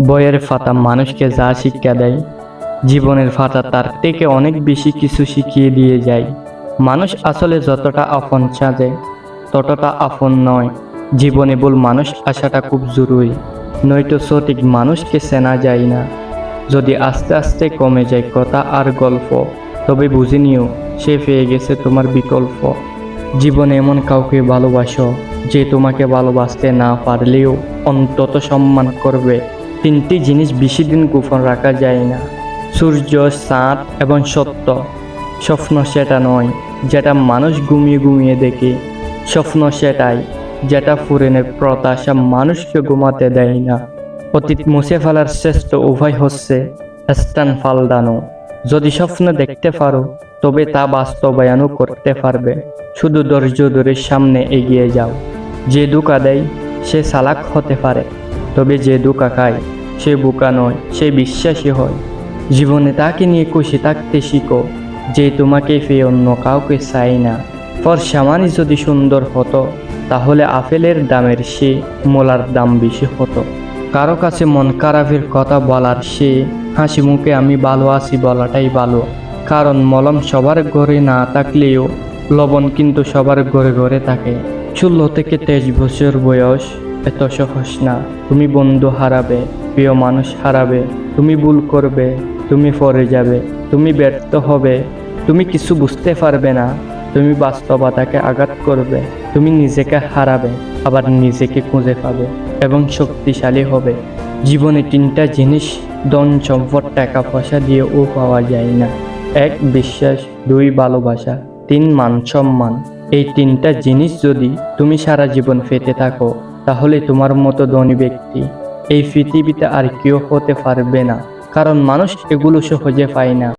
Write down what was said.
বইয়ের পাতা মানুষকে যা শিক্ষা দেয়, জীবনের পাতা তার থেকে অনেক বেশি কিছু শিখিয়ে দিয়ে যায়। মানুষ আসলে যতটা আপন সাজে ততটা আপন নয়। জীবনে ভুল মানুষ আসাটা খুব জরুরি, নয়তো সঠিক মানুষকে চেনা যায় না। যদি আস্তে আস্তে কমে যায় কথা আর গল্প, তবে বুঝে নিও সে পেয়ে গেছে তোমার বিকল্প। জীবনে এমন কাউকে ভালোবাসো যে তোমাকে ভালোবাসতে না পারলেও অন্তত সম্মান করবে। তিনটি জিনিস বেশি দিন গোপন রাখা যায় না: সূর্য, চাঁদ এবং সত্য। স্বপ্ন সেটা নয় যেটা মানুষ ঘুমিয়ে ঘুমিয়ে দেখে, স্বপ্ন সেটাই যেটা ফুরেনের প্রত্যাশা মানুষকে ঘুমাতে দেয় না। অতীত মুছে ফেলার শ্রেষ্ঠ উপায় হচ্ছে স্থান পাল্টানো। যদি স্বপ্ন দেখতে পারো তবে তা বাস্তবায়নও করতে পারবে। শুধু ধৈর্য ধরে সামনে এগিয়ে যাও। যে ধোঁকা দেয় সে চালাক হতে পারে, তবে যে ধোঁকা খায় সে বোকা নয়, সে বিশ্বাসী হয়। জীবনে তাকে নিয়ে খুশি থাকতে শিখো যে তোমাকে পেয়ে অন্য কাউকে চাই না। ফর্সামানি যদি সুন্দর হতো তাহলে আপেলের দামের সে মোলার দাম বেশি হতো। কারো কাছে মন খারাপের কথা বলার সে হাসি মুখে আমি ভালো আছি বলাটাই ভালো। কারণ মলম সবার ঘরে না থাকলেও লবণ কিন্তু সবার ঘরে ঘরে থাকে। 16 থেকে 23 বছর বয়স এত সহজ না। তুমি বন্ধু হারাবে, প্রিয় মানুষ হারাবে, তুমি ভুল করবে, তুমি পড়ে যাবে, তুমি ব্যর্থ হবে, তুমি কিছু বুঝতে পারবে না, তুমি বাস্তবতাকে আঘাত করবে, তুমি নিজেকে হারাবে, আবার নিজেকে খুঁজে পাবে এবং শক্তিশালী হবে। জীবনে তিনটা জিনিস ধন সম্পদ টাকা পয়সা দিয়েও পাওয়া যায় না: 1 বিশ্বাস, 2 ভালোবাসা, 3 মান সম্মান। এই তিনটা জিনিস যদি তুমি সারা জীবন পেতে থাকো তাহলে তোমার মতো ধনী ব্যক্তি এই পৃথিবীতে আর কেউ হতে পারবে না। কারণ মানুষ এগুলো সহজে পায় না।